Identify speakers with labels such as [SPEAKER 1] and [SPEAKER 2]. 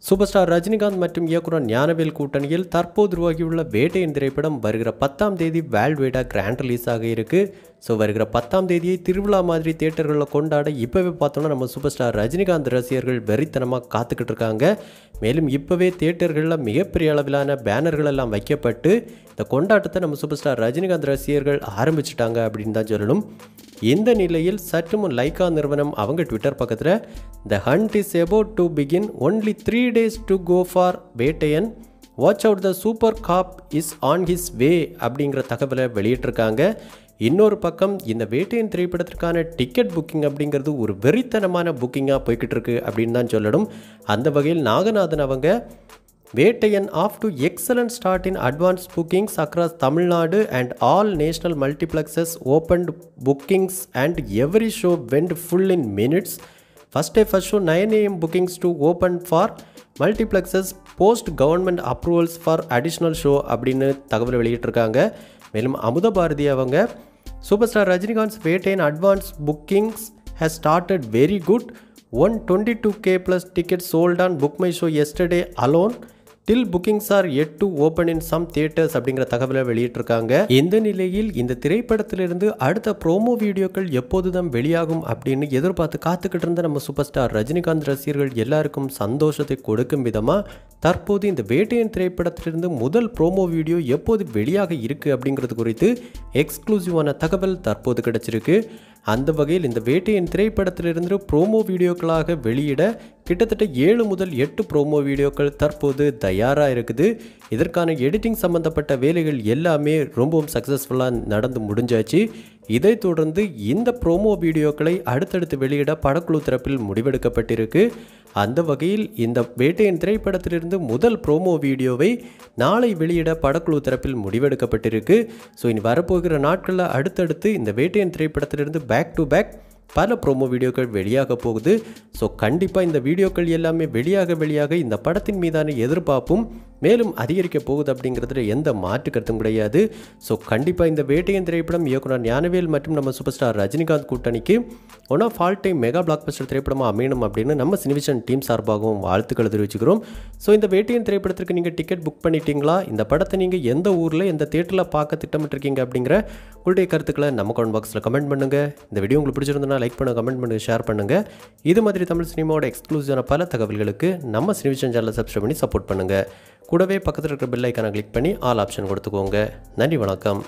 [SPEAKER 1] Super star Rajinikanth மற்றும் இயக்குனர் ஞானவேல் கூட்டணியில் தற்போது உருவாகியுள்ள வேட்டையின் திரைப்படம் வருகிற 10ஆம் தேதி வேர்ல்ட் வைடாக கிராண்ட் ரிலீஸ் ஆக இருக்கு. ஸோ வருகிற 10ஆம் தேதியை திருவிழா மாதிரி தியேட்டர்களில் கொண்டாட இப்போவே பார்த்தோன்னா நம்ம சூப்பர் ஸ்டார் ரஜினிகாந்த் ரசிகர்கள் வெறித்தனமாக காத்துக்கிட்டு இருக்காங்க. மேலும் இப்போவே தியேட்டர்களில் மிகப்பெரிய அளவிலான பேனர்கள் எல்லாம் வைக்கப்பட்டு இந்த கொண்டாட்டத்தை நம்ம சூப்பர் ஸ்டார் ரஜினிகாந்த் ரசிகர்கள் ஆரம்பிச்சிட்டாங்க அப்படின்னு தான் சொல்லணும். இந்த நிலையில் சற்று முன் லைகா நிறுவனம் அவங்க ட்விட்டர் பக்கத்தில் the hunt is about to begin only 3 days to go for Vettaiyan watch out the super cop is on his way அப்படிங்கிற தகவலை வெளியிட்டிருக்காங்க. இன்னொரு பக்கம் இந்த வேட்டையன் திரைப்படத்திற்கான டிக்கெட் புக்கிங் அப்படிங்கிறது ஒரு வெறித்தனமான புக்கிங்காக போய்கிட்டு இருக்கு அப்படின்னு தான் சொல்லணும். அந்த வகையில் நாகநாதன் அவங்க Vettaiyan off to excellent start in advanced bookings across Tamil Nadu and all national multiplexes opened bookings and every show went full in minutes. First show 9 AM bookings to open for multiplexes post government approvals for additional show அப்படின்னு தகவல் வெளியிட்டிருக்காங்க. மேலும் அமுத பாரதி அவங்க super star Rajinikanth Vettaiyan advance bookings has started very good. 122K plus tickets sold on Book My Show yesterday alone. Till bookings are yet to open in some theaters அப்படிங்கிற தகவலை வெளியிட்டிருக்காங்க. இந்த நிலையில் இந்த திரைப்படத்திலிருந்து அடுத்த ப்ரோமோ வீடியோக்கள் எப்போதுதான் வெளியாகும் அப்படின்னு எதிர்பார்த்து காத்துக்கிட்டு இருந்த நம்ம சூப்பர் ஸ்டார் ரஜினிகாந்த் ரசிகர்கள் எல்லாருக்கும் சந்தோஷத்தை கொடுக்கும் விதமாக தற்போது இந்த வேட்டையன் திரைப்படத்திலிருந்து முதல் ப்ரோமோ வீடியோ எப்போது வெளியாக இருக்குது அப்படிங்கிறது குறித்து எக்ஸ்க்ளூசிவான தகவல் தற்போது கிடைச்சிருக்கு. அந்த வகையில் இந்த வேட்டையின் திரைப்படத்திலிருந்து ப்ரோமோ வீடியோக்களாக வெளியிட கிட்டத்தட்ட 7 முதல் 8 ப்ரோமோ வீடியோக்கள் தற்போது தயாராக இருக்குது. இதற்கான எடிட்டிங் சம்பந்தப்பட்ட வேலைகள் எல்லாமே ரொம்பவும் சக்ஸஸ்ஃபுல்லாக நடந்து முடிஞ்சாச்சு. இதைத் தொடர்ந்து இந்த ப்ரோமோ வீடியோக்களை அடுத்தடுத்து வெளியிட படக்குழு தரப்பில் முடிவெடுக்கப்பட்டிருக்கு. அந்த வகையில் இந்த வேட்டையின் திரைப்படத்திலிருந்து முதல் ப்ரோமோ வீடியோவை நாளை வெளியிட படக்குழு தரப்பில் முடிவெடுக்கப்பட்டிருக்கு. ஸோ இனி வரப்போகிற நாட்களில் அடுத்தடுத்து இந்த வேட்டையின் திரைப்படத்திலிருந்து பேக் டு பேக் பல ப்ரோமோ வீடியோக்கள் வெளியாக போகுது. ஸோ கண்டிப்பாக இந்த வீடியோக்கள் எல்லாமே வெளியாக இந்த படத்தின் மீதான எதிர்பார்ப்பும் மேலும் அதிகரிக்க போகுது அப்படிங்கிறதுல எந்த மாற்று கருத்தும் கிடையாது. ஸோ கண்டிப்பாக இந்த வேட்டையன் திரைப்படம் இயக்குனர் ஞானவேல் மற்றும் நம்ம சூப்பர் ஸ்டார் ரஜினிகாந்த் கூட்டணிக்கு one of all time mega blockbuster திரைப்படமாக அமையணும் அப்படின்னு நம்ம சினிவிஷன் டீம் சார்பாகவும் வாழ்த்துக்கள் தெரிவிச்சுக்கிறோம். ஸோ இந்த வேட்டையன் திரைப்படத்திற்கு நீங்கள் டிக்கெட் புக் பண்ணிட்டீங்களா? இந்த படத்தை நீங்கள் எந்த ஊரில் எந்த தியேட்டரில் பார்க்க திட்டமிட்டிருக்கீங்க அப்படிங்கிற உங்களுடைய கருத்துக்களை நம்ம கமெண்ட் பாக்ஸில் கமெண்ட் பண்ணுங்கள். இந்த வீடியோ உங்களுக்கு பிடிச்சிருந்தனா லைக் பண்ணுங்கள், கமெண்ட் பண்ணுங்கள், ஷேர் பண்ணுங்கள். இது மாதிரி தமிழ் சினிமாவோட எக்ஸ்க்ளூசிவான பல தகவல்களுக்கு நம்ம சினிவிஷன் சேனலை சப்ஸ்கிரைப் பண்ணி சப்போர்ட் பண்ணுங்கள். கூடவே பக்கத்தில் இருக்கிற பெல் ஐக்கானை கிளிக் பண்ணி ஆல் ஆப்ஷன் கொடுத்துக்கோங்க. நன்றி, வணக்கம்.